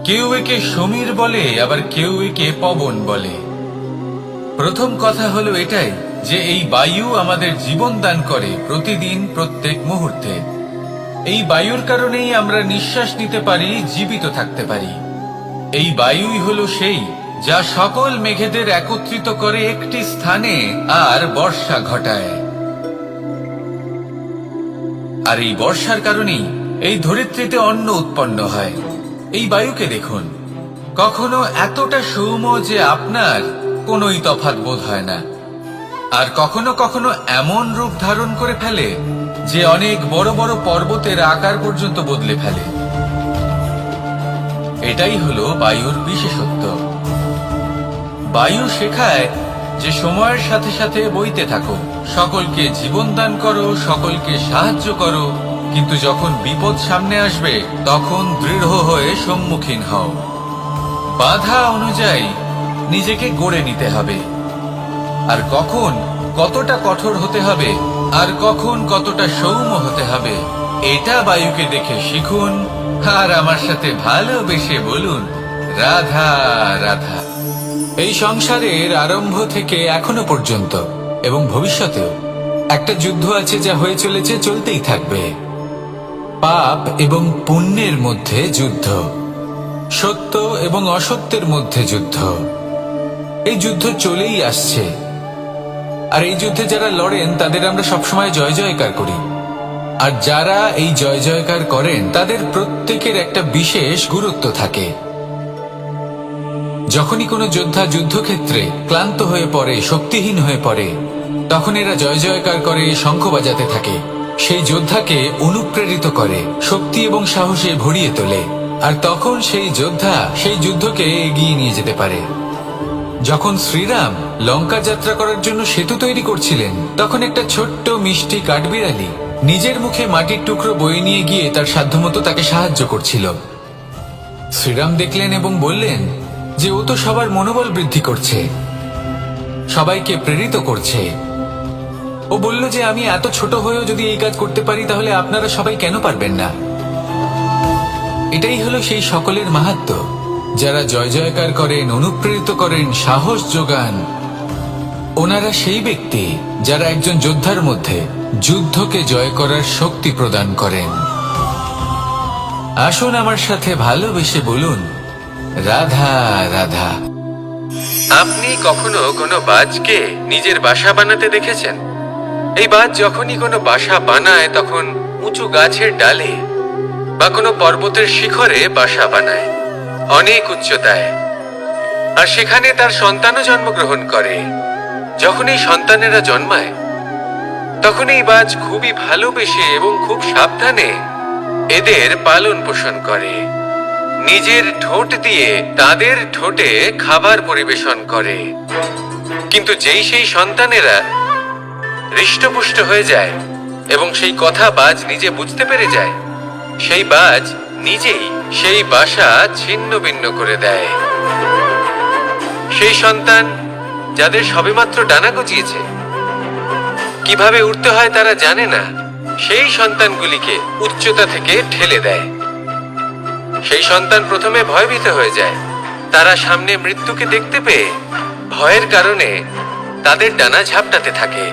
কেউ একে সমীর বলে, আবার কেউ একে পবন বলে। প্রথম কথা হলো এটাই যে এই বায়ু আমাদের জীবন দান করে প্রতিদিন, প্রত্যেক মুহূর্তে। এই বায়ুর কারণেই আমরা নিঃশ্বাস নিতে পারি, জীবিত থাকতে পারি। এই বায়ুই হলো সেই যা সকল মেঘেদের একত্রিত করে একটি স্থানে আর বর্ষা ঘটায়। আর এই বর্ষার কারণেই এই ধরিত্রীতে অন্ন উৎপন্ন হয়। এই বায়ুকে দেখুন, কখনো এতটা সৌম্য যে আপনার কোনোই তফাৎ বোধ হয় না, আর কখনো কখনো এমন রূপ ধারণ করে ফেলে যে অনেক বড় বড় পর্বতের আকার পর্যন্ত বদলে ফেলে। এটাই হলো বায়ুর বিশেষত্ব। বায়ু শেখায় যে সময়ের সাথে সাথে বইতে থাকো, সকলকে জীবন দান করো, সকলকে সাহায্য করো, কিন্তু যখন বিপদ সামনে আসবে তখন দৃঢ় হয়ে সম্মুখীন হও। বাধা অনুযায়ী নিজেকে গড়ে নিতে হবে, আর কখন কতটা কঠোর হতে হবে আর কখন কতটা সৌম্য হতে হবে এটা বায়ুকে দেখে শিখুন, আর আমার সাথে ভালোবেসে বলুন রাধা রাধা। এই সংসারের আরম্ভ থেকে এখনো পর্যন্ত এবং ভবিষ্যতেও একটা যুদ্ধ আছে, যা হয়ে চলেছে, চলতেই থাকবে। পাপ এবং পুণ্যের মধ্যে যুদ্ধ, সত্য এবং অসত্যের মধ্যে যুদ্ধ। এই যুদ্ধ চলেই আসছে, আর এই যুদ্ধে যারা লড়েন তাদের আমরা সবসময় জয় জয়কার করি। আর যারা এই জয় জয়কার করেন তাদের প্রত্যেকের একটা বিশেষ গুরুত্ব থাকে। যখনই কোনো যোদ্ধা যুদ্ধক্ষেত্রে ক্লান্ত হয়ে পড়ে, শক্তিহীন হয়ে পড়ে, তখন এরা জয় জয়কার করে, শঙ্খ বাজাতে থাকে, সেই যোদ্ধাকে অনুপ্রেরিত করে, শক্তি এবং সাহসে ভরিয়ে তোলে, আর তখন সেই যোদ্ধা সেই যুদ্ধকে এগিয়ে নিয়ে যেতে পারে। যখন শ্রীরাম লঙ্কা যাত্রা করার জন্য সেতু তৈরি করছিলেন, তখন একটা ছোট্ট মিষ্টি কাঠবিড়ালি নিজের মুখে মাটির টুকরো বয়ে নিয়ে গিয়ে তার সাধ্যমতো তাকে সাহায্য করছিল। শ্রীরাম দেখলেন এবং বললেন যে ও তো সবার মনোবল বৃদ্ধি করছে, সবাইকে প্রেরিত করছে। ও বলল যে আমি এত ছোট হয়েও যদি এই কাজ করতে পারি, তাহলে আপনারা সবাই কেন পারবেন না? এটাই হলো সেই সকলের মাহাত্ম্য, যারা জয় জয়কার করেন, অনুপ্রেরিত করেন, সাহস যোগান। ওনারা সেই ব্যক্তি যারা একজন যোদ্ধার মধ্যে যুদ্ধকে জয় করার শক্তি প্রদান করেন। আসুন আমার সাথে ভালোবেসে বলুন রাধা রাধা। আপনি কখনো কোনো বাজকে নিজের বাসা বানাতে দেখেছেন? এই বাজ যখনই কোনো বাসা বানায় তখন উঁচু গাছের ডালে বা কোনো পর্বতের শিখরে বাসা বানায়, অনেক উচ্চতায়, আর সেখানে তার সন্তানও জন্মগ্রহণ করে। যখন এই সন্তানেরা জন্মায় তখন এই বাজ খুবই ভালোবেসে এবং খুব সাবধানে এদের পালন পোষণ করে, নিজের ঠোঁট দিয়ে তাদের ঠোঁটে খাবার পরিবেশন করে। কিন্তু যেই সেই সন্তানেরা হৃষ্টপুষ্ট হয়ে যায় এবং সেই কথা বাজ নিজে বুঝতে পেরে যায়, সেই বাজ নিজেই সেই বাসা ছিন্ন ভিন্ন করে দেয়। সেই সন্তান যাদের সবেমাত্র ডানা গজিয়েছে, কিভাবে উঠতে হয় তারা জানে না, সেই সন্তানগুলিকে উচ্চতা থেকে ঠেলে দেয়। সেই সন্তান প্রথমে ভয়ভীত হয়ে যায়, তারা সামনে মৃত্যুকে দেখতে পেয়ে ভয়ের কারণে তাদের ডানা ঝাপটাতে থাকে,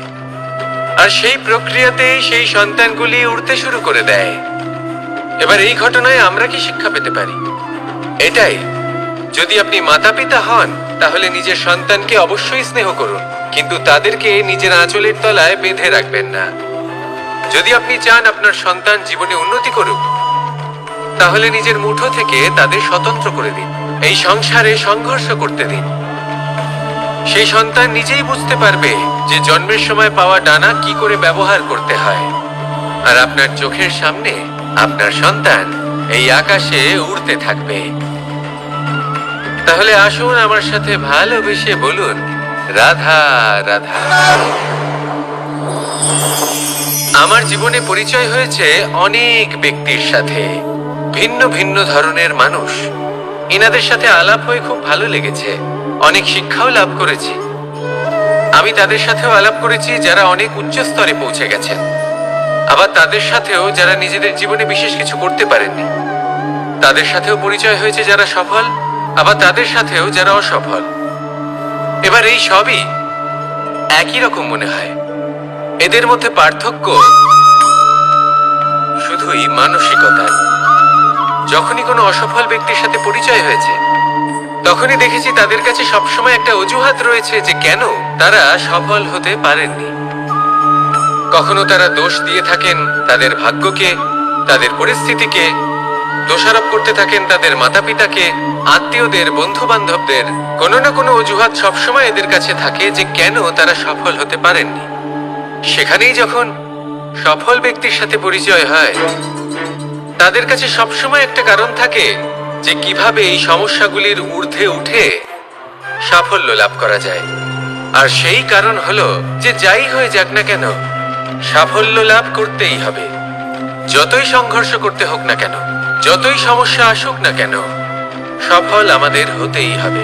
আর সেই প্রক্রিয়াতে সেই সন্তানগুলি উড়তে শুরু করে দেয়। এবার এই ঘটনায় আমরা কি শিক্ষা পেতে পারি? এটাই, যদি আপনি মাতা পিতা হন তাহলে নিজের সন্তানকে অবশ্যই স্নেহ করুন, কিন্তু তাদেরকে নিজের আঁচলের তলায় বেঁধে রাখবেন না। যদি আপনি চান আপনার সন্তান জীবনে উন্নতি করুক, তাহলে নিজের মুঠো থেকে তাদের স্বতন্ত্র করে দিন, এই সংসারে সংঘর্ষ করতে দিন। সেই সন্তান নিজেই বুঝতে পারবে যে জন্মের সময় পাওয়া ডানা কি করে ব্যবহার করতে হয়, আর আপনার চোখের সামনে আপনার সন্তান এই আকাশে উড়তে থাকবে। তাহলে আসুন আমার সাথে ভালোবেসে বলুন রাধা রাধা। আমার জীবনে পরিচয় হয়েছে অনেক ব্যক্তির সাথে, ভিন্ন ভিন্ন ধরনের মানুষ। এনাদের সাথে আলাপ হয়ে খুব ভালো লেগেছে, অনেক শিক্ষাও লাভ করেছি। আমি তাদের সাথেও আলাপ করেছি যারা অনেক উচ্চ স্তরে পৌঁছে গেছেন, আবার তাদের সাথেও যারা নিজেদের জীবনে বিশেষ কিছু করতে পারেননি। তাদের সাথেও পরিচয় হয়েছে যারা সফল, আবার তাদের সাথেও যারা অসফল। এবার এই সবই একই রকম মনে হয়, এদের মধ্যে পার্থক্য শুধুই মানসিকতার। যখনই কোনো অসফল ব্যক্তির সাথে পরিচয় হয়েছে, তখনই দেখেছি তাদের কাছে সবসময় একটা অজুহাত রয়েছে যে কেন তারা সফল হতে পারেননি। কখনো তারা দোষ দিয়ে থাকেন তাদের ভাগ্যকে, তাদের পরিস্থিতিকে, দোষারোপ করতে থাকেন তাদের মাতা পিতাকে, আত্মীয়দের, বন্ধু বান্ধবদের। কোনো না কোনো অজুহাত সবসময় এদের কাছে থাকে যে কেন তারা সফল হতে পারেননি। সেখানেই যখন সফল ব্যক্তির সাথে পরিচয় হয়, তাদের কাছে সবসময় একটা কারণ থাকে যে কিভাবে এই সমস্যাগুলির ঊর্ধ্বে উঠে সাফল্য লাভ করা যায়। আর সেই কারণ হলো যে যাই হয়ে যাক না কেন, সাফল্য লাভ করতেই হবে। যতই সংঘর্ষ করতে হোক না কেন, যতই সমস্যা আসুক না কেন, সফল আমাদের হতেই হবে।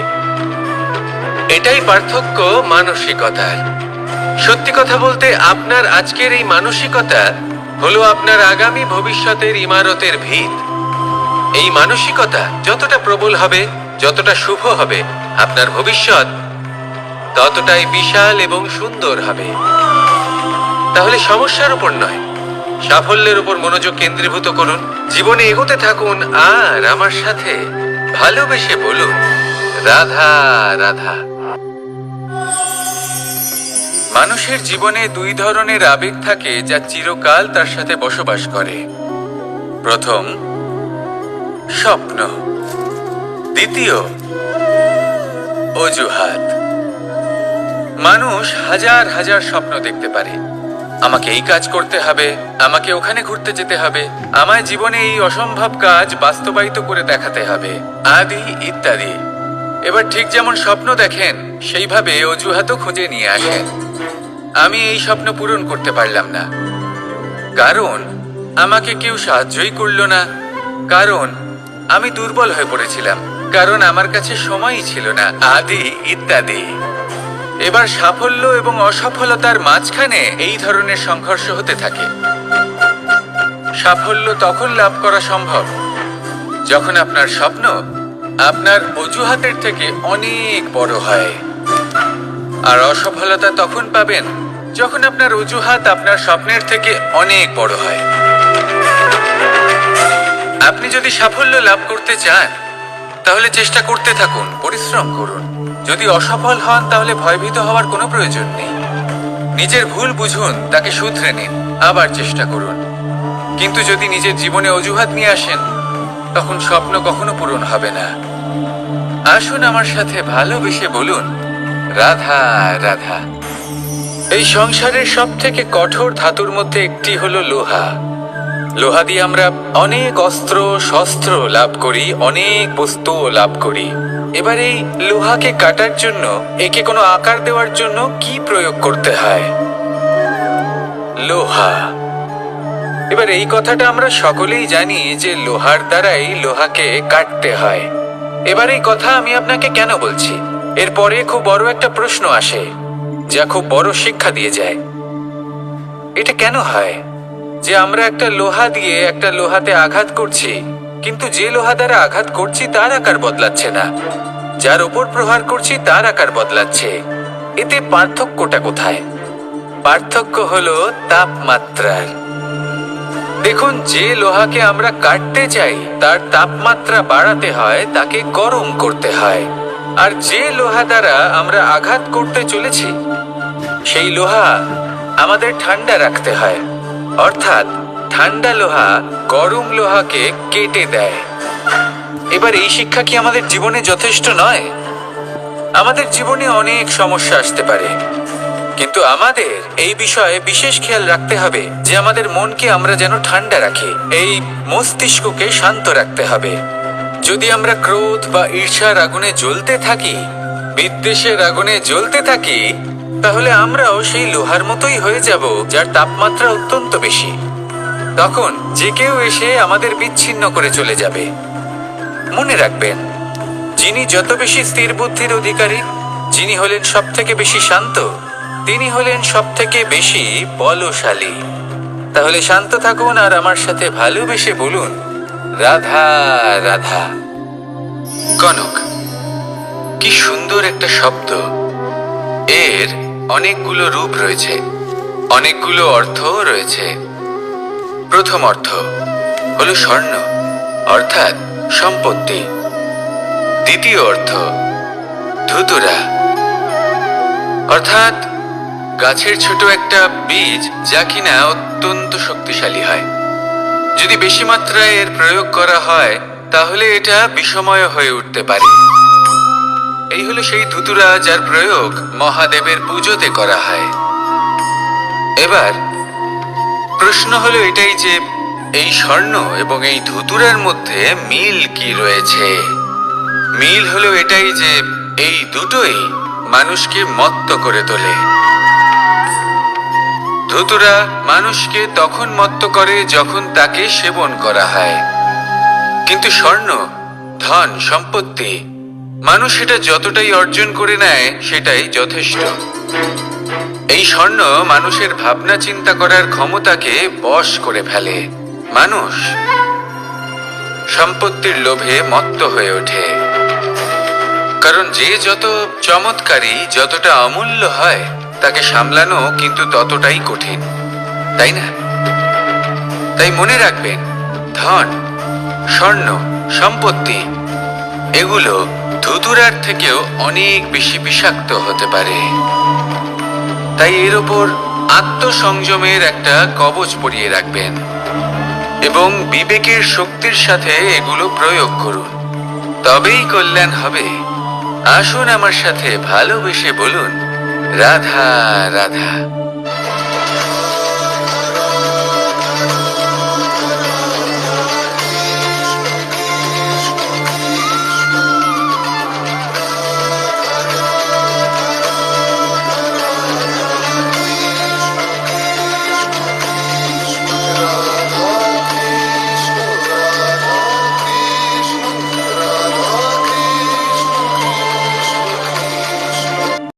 এটাই পার্থক্য মানসিকতার। সত্যি কথা বলতে আপনার আজকের এই মানসিকতা হলো আপনার আগামী ভবিষ্যতের ইমারতের ভিত। এই মানসিকতা যতটা প্রবল হবে, যতটা শুভ হবে, আপনার ভবিষ্যৎ ততটাই বিশাল এবং সুন্দর হবে। তাহলে সমস্যার উপর নয়, সাফল্যের উপর মনোযোগ কেন্দ্রীভূত করুন, জীবনে এগোতে থাকুন আর আমার সাথে ভালোবেসে বলুন, রাধা রাধা। মানুষের জীবনে দুই ধরনের আবেগ থাকে যা চিরকাল তার সাথে বসবাস করে। প্রথম, স্বপ্ন। দ্বিতীয়, অজুহাত। মানুষ হাজার হাজার স্বপ্ন দেখতে পারে। আমাকে এই কাজ করতে হবে, আমাকে ওখানে ঘুরতে যেতে হবে, আমায় জীবনে এই অসম্ভব কাজ বাস্তবায়িত করে দেখাতে হবে, আদি ইত্যাদি। এবার ঠিক যেমন স্বপ্ন দেখেন, সেইভাবে অজুহাতও খুঁজে নিয়ে আসেন। আমি এই স্বপ্ন পূরণ করতে পারলাম না, কারণ আমাকে কেউ সাহায্যই করলো না, কারণ আমি দুর্বল হয়ে পড়েছিলাম, কারণ আমার কাছে সময়ই ছিল না, আদি ইত্যাদি। এবার সাফল্য এবং অসফলতার মাঝখানে এই ধরনের সংঘর্ষ হতে থাকে। সাফল্য তখন লাভ করা সম্ভব যখন আপনার স্বপ্ন আপনার অজুহাতের থেকে অনেক বড় হয়, আর অসফলতা তখন পাবেন যখন আপনার অজুহাত আপনার স্বপ্নের থেকে অনেক বড় হয়। আপনি যদি সাফল্য লাভ করতে চান তাহলে চেষ্টা করতে থাকুন, পরিশ্রম করুন। যদি অসফল হন তাহলে ভয়ভীত হওয়ার কোনো প্রয়োজন নেই। নিজের ভুল বুঝুন, তাকে শুধরে নিন, আবার চেষ্টা করুন। কিন্তু যদি নিজের জীবনে অজুহাত নিয়ে আসেন তখন স্বপ্ন কখনো পূরণ হবে না। আসুন আমার সাথে ভালোবেসে বলুন, রাধা রাধা। এই সংসারের সব থেকে কঠোর ধাতুর মধ্যে একটি হলো লোহা। লোহা দিয়ে আমরা অনেক অস্ত্র শস্ত্র লাভ করি, অনেক বস্তু লাভ করি। এবার এই লোহাকে কাটার জন্য, একে কোনো আকার দেওয়ার জন্য কি প্রয়োগ করতে হয়? লোহা। এবার এই কথাটা আমরা সকলেই জানি যে লোহার দ্বারাই লোহাকে কাটতে হয়। এবার এই কথা আমি আপনাকে কেন বলছি? এরপরে খুব বড় একটা প্রশ্ন আসে যা খুব বড় শিক্ষা দিয়ে যায়। এটা কেন হয় যে আমরা একটা লোহা দিয়ে একটা লোহাতে আঘাত করছি, কিন্তু যে লোহা দ্বারা আঘাত করছি তার আকার বদলাচ্ছে না, যার উপর প্রহার করছি তার আকার বদলাচ্ছে? এতে পার্থক্যটা কোথায়? পার্থক্য হলো তাপমাত্রার। দেখুন, যে লোহাকে আমরা কাটতে চাই তার তাপমাত্রা বাড়াতে হয়, তাকে গরম করতে হয়। আর যে লোহা দ্বারা আমরা আঘাত করতে চলেছি সেই লোহা আমাদের ঠান্ডা রাখতে হয়। অর্থাৎ ঠান্ডা লোহা গরম লোহাকে কেটে দেয়। এবার এই শিক্ষা কি আমাদের জীবনে যথেষ্ট নয়? আমাদের জীবনে অনেক সমস্যা আসতে পারে, কিন্তু আমাদের এই বিষয়ে বিশেষ খেয়াল রাখতে হবে যে আমাদের মনকে আমরা যেন ঠান্ডা রাখি, এই মস্তিষ্ককে শান্ত রাখতে হবে। যদি আমরা ক্রোধ বা ঈর্ষার আগুনে জ্বলতে থাকি, বিদ্বেষের আগুনে জ্বলতে থাকি, তাহলে আমরাও সেই লোহার মতোই হয়ে যাব যার তাপমাত্রা অত্যন্ত বেশি। তখন যে কেউ এসে আমাদের বিচ্ছিন্ন করে চলে যাবে। মনে রাখবেন, যিনি যত বেশি স্থির বুদ্ধির অধিকারী, যিনি হলেন সব থেকে বেশি শান্ত, তিনি হলেন সব থেকে বেশি বলশালী। তাহলে শান্ত থাকুন আর আমার সাথে ভালোবেসে বলুন, রাধা রাধা। কনক, কি সুন্দর একটা শব্দ। এর অনেকগুলো রূপ রয়েছে, অনেকগুলো অর্থও রয়েছে। প্রথম অর্থ হলো স্বর্ণ, অর্থাৎ সম্পত্তি। দ্বিতীয় অর্থ ধুতুরা, অর্থাৎ গাছের ছোট একটা বীজ যা কিনা অত্যন্ত শক্তিশালী হয়। যদি বেশি মাত্রায় এর প্রয়োগ করা হয় তাহলে এটা বিষময় হয়ে উঠতে পারে। এই হলো সেই ধুতুরা যার প্রয়োগ মহাদেবের পুজোতে করা হয়। এবার প্রশ্ন হলো এটাই যে এই স্বর্ণ এবং এই ধুতুরার মধ্যে মিল কি রয়েছে? মিল হলো এটাই যে এই দুটোই মানুষকে মত্ত করে তোলে। ধুতুরা মানুষকে তখন মত্ত করে যখন তাকে সেবন করা হয়, কিন্তু স্বর্ণ, ধন, সম্পত্তি, মানুষ এটা যতটাই অর্জন করে নেয় সেটাই যথেষ্ট। এই স্বর্ণ মানুষের ভাবনা চিন্তা করার ক্ষমতাকে বশ করে ফেলে। মানুষ সম্পত্তির লোভে মত্ত হয়ে ওঠে, কারণ যে যত চমৎকারী, যতটা অমূল্য হয়, তাকে সামলানো কিন্তু ততটাই কঠিন, তাই না? তাই মনে রাখবেন, ধন, স্বর্ণ, সম্পত্তি এগুলো ধুতুরার থেকেও অনেক বেশি বিষাক্ত হতে পারে। তাই এর ওপর আত্মসংযমের একটা কবচ পরিয়ে রাখবেন এবং বিবেকের শক্তির সাথে এগুলো প্রয়োগ করুন, তবেই কল্যাণ হবে। আসুন আমার সাথে ভালোবেসে বলুন, রাধা রাধা।